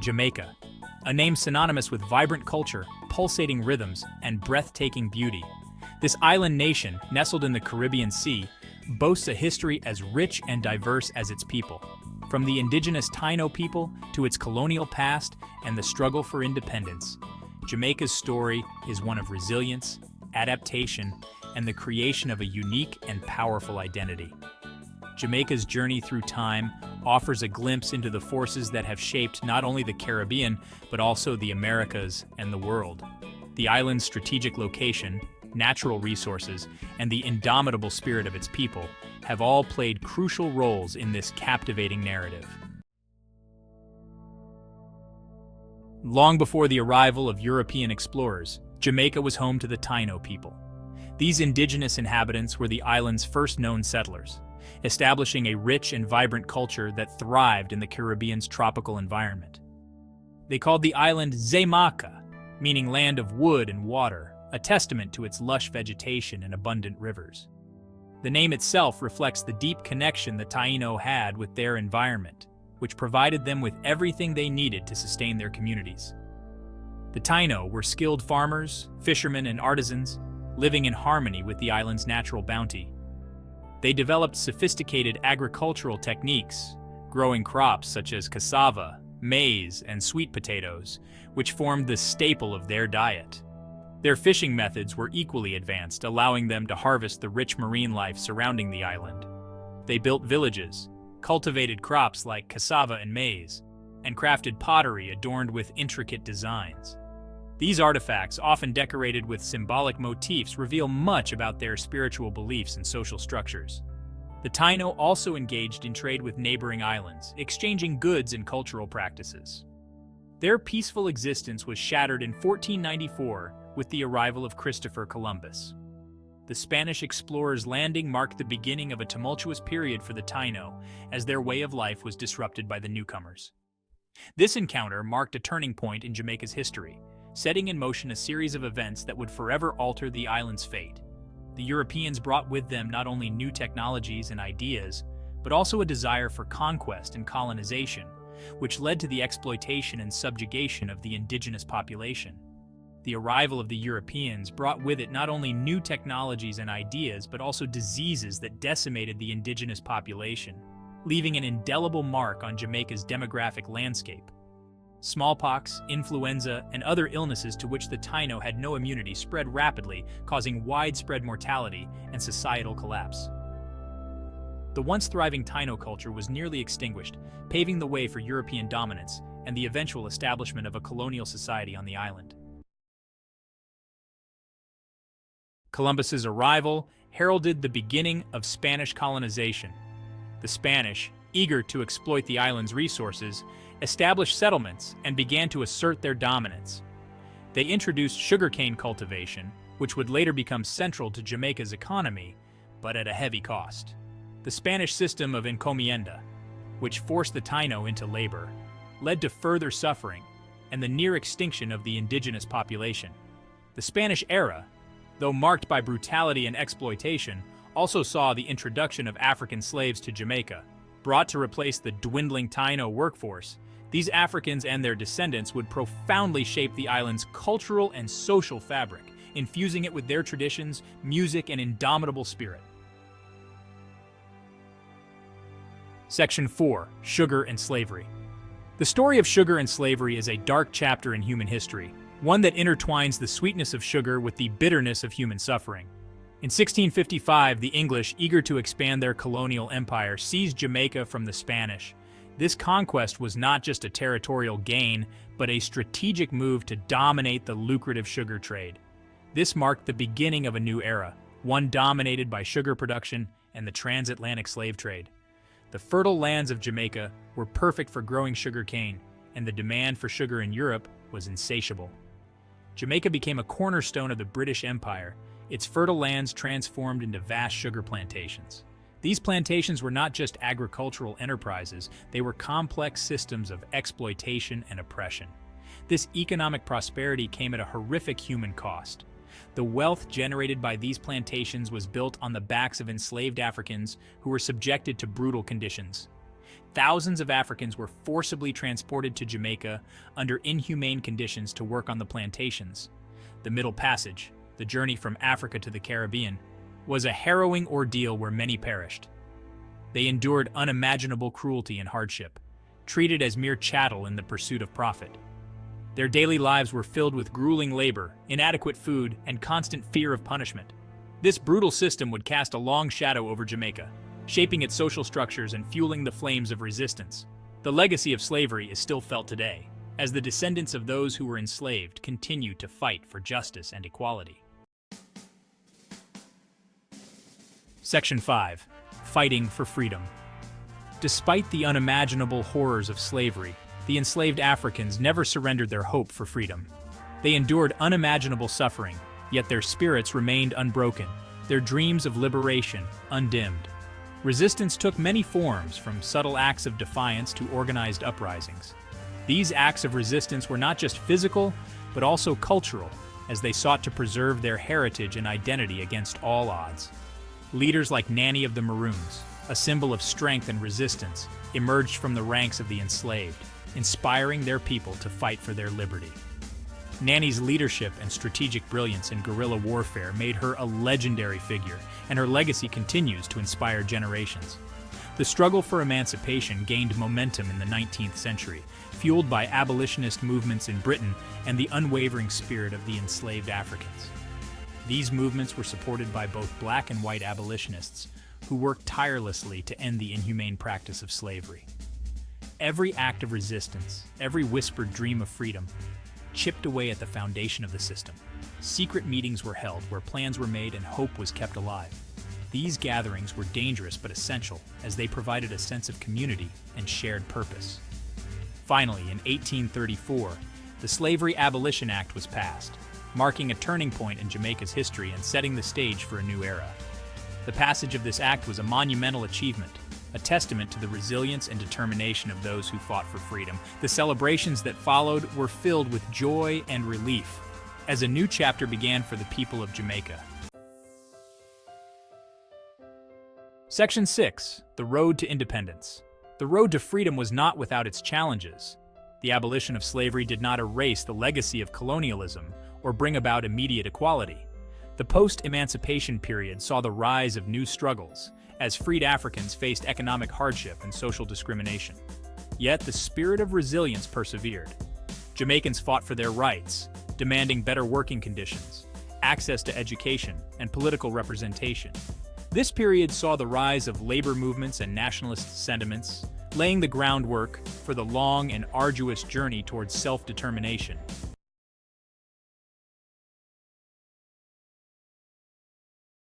Jamaica, a name synonymous with vibrant culture, pulsating rhythms, and breathtaking beauty. This island nation, nestled in the Caribbean Sea, boasts a history as rich and diverse as its people. From the indigenous Taino people to its colonial past and the struggle for independence, Jamaica's story is one of resilience, adaptation, and the creation of a unique and powerful identity. Jamaica's journey through time offers a glimpse into the forces that have shaped not only the Caribbean, but also the Americas and the world. The island's strategic location, natural resources, and the indomitable spirit of its people have all played crucial roles in this captivating narrative. Long before the arrival of European explorers, Jamaica was home to the Taino people. These indigenous inhabitants were the island's first known settlers, establishing a rich and vibrant culture that thrived in the Caribbean's tropical environment. They called the island Jamaica, meaning land of wood and water, a testament to its lush vegetation and abundant rivers. The name itself reflects the deep connection the Taíno had with their environment, which provided them with everything they needed to sustain their communities. The Taino were skilled farmers, fishermen, and artisans, living in harmony with the island's natural bounty. They developed sophisticated agricultural techniques, growing crops such as cassava, maize, and sweet potatoes, which formed the staple of their diet. Their fishing methods were equally advanced, allowing them to harvest the rich marine life surrounding the island. They built villages, cultivated crops like cassava and maize, and crafted pottery adorned with intricate designs. These artifacts, often decorated with symbolic motifs, reveal much about their spiritual beliefs and social structures. The Taino also engaged in trade with neighboring islands, exchanging goods and cultural practices. Their peaceful existence was shattered in 1494 with the arrival of Christopher Columbus. The Spanish explorer's landing marked the beginning of a tumultuous period for the Taino, as their way of life was disrupted by the newcomers. This encounter marked a turning point in Jamaica's history, setting in motion a series of events that would forever alter the island's fate. The Europeans brought with them not only new technologies and ideas, but also a desire for conquest and colonization, which led to the exploitation and subjugation of the indigenous population. The arrival of the Europeans brought with it not only new technologies and ideas, but also diseases that decimated the indigenous population, leaving an indelible mark on Jamaica's demographic landscape. Smallpox, influenza, and other illnesses to which the Taino had no immunity spread rapidly, causing widespread mortality and societal collapse. The once thriving Taino culture was nearly extinguished, paving the way for European dominance and the eventual establishment of a colonial society on the island. Columbus's arrival heralded the beginning of Spanish colonization. The Spanish, eager to exploit the island's resources, established settlements and began to assert their dominance. They introduced sugarcane cultivation, which would later become central to Jamaica's economy, but at a heavy cost. The Spanish system of encomienda, which forced the Taino into labor, led to further suffering and the near extinction of the indigenous population. The Spanish era, though marked by brutality and exploitation, also saw the introduction of African slaves to Jamaica. Brought to replace the dwindling Taino workforce, these Africans and their descendants would profoundly shape the island's cultural and social fabric, infusing it with their traditions, music, and indomitable spirit. Section 4. Sugar and Slavery. The story of sugar and slavery is a dark chapter in human history, one that intertwines the sweetness of sugar with the bitterness of human suffering. In 1655, the English, eager to expand their colonial empire, seized Jamaica from the Spanish. This conquest was not just a territorial gain, but a strategic move to dominate the lucrative sugar trade. This marked the beginning of a new era, one dominated by sugar production and the transatlantic slave trade. The fertile lands of Jamaica were perfect for growing sugar cane, and the demand for sugar in Europe was insatiable. Jamaica became a cornerstone of the British Empire, its fertile lands transformed into vast sugar plantations. These plantations were not just agricultural enterprises, they were complex systems of exploitation and oppression. This economic prosperity came at a horrific human cost. The wealth generated by these plantations was built on the backs of enslaved Africans who were subjected to brutal conditions. Thousands of Africans were forcibly transported to Jamaica under inhumane conditions to work on the plantations. The Middle Passage, the journey from Africa to the Caribbean, was a harrowing ordeal where many perished. They endured unimaginable cruelty and hardship, treated as mere chattel in the pursuit of profit. Their daily lives were filled with grueling labor, inadequate food, and constant fear of punishment. This brutal system would cast a long shadow over Jamaica, shaping its social structures and fueling the flames of resistance. The legacy of slavery is still felt today, as the descendants of those who were enslaved continue to fight for justice and equality. Section 5. Fighting for freedom. Despite the unimaginable horrors of slavery, the enslaved Africans never surrendered their hope for freedom. They endured unimaginable suffering, yet their spirits remained unbroken, their dreams of liberation undimmed. Resistance took many forms, from subtle acts of defiance to organized uprisings. These acts of resistance were not just physical, but also cultural, as they sought to preserve their heritage and identity against all odds. Leaders like Nanny of the Maroons, a symbol of strength and resistance, emerged from the ranks of the enslaved, inspiring their people to fight for their liberty. Nanny's leadership and strategic brilliance in guerrilla warfare made her a legendary figure, and her legacy continues to inspire generations. The struggle for emancipation gained momentum in the 19th century, fueled by abolitionist movements in Britain and the unwavering spirit of the enslaved Africans. These movements were supported by both black and white abolitionists, who worked tirelessly to end the inhumane practice of slavery. Every act of resistance, every whispered dream of freedom, chipped away at the foundation of the system. Secret meetings were held where plans were made and hope was kept alive. These gatherings were dangerous but essential, as they provided a sense of community and shared purpose. Finally, in 1834, the Slavery Abolition Act was passed, marking a turning point in Jamaica's history and setting the stage for a new era. The passage of this act was a monumental achievement, a testament to the resilience and determination of those who fought for freedom. The celebrations that followed were filled with joy and relief, as a new chapter began for the people of Jamaica. Section 6. The Road to Independence. The road to freedom was not without its challenges. The abolition of slavery did not erase the legacy of colonialism or bring about immediate equality. The post-emancipation period saw the rise of new struggles, as freed Africans faced economic hardship and social discrimination. Yet the spirit of resilience persevered. Jamaicans fought for their rights, demanding better working conditions, access to education, and political representation. This period saw the rise of labor movements and nationalist sentiments, laying the groundwork for the long and arduous journey towards self-determination.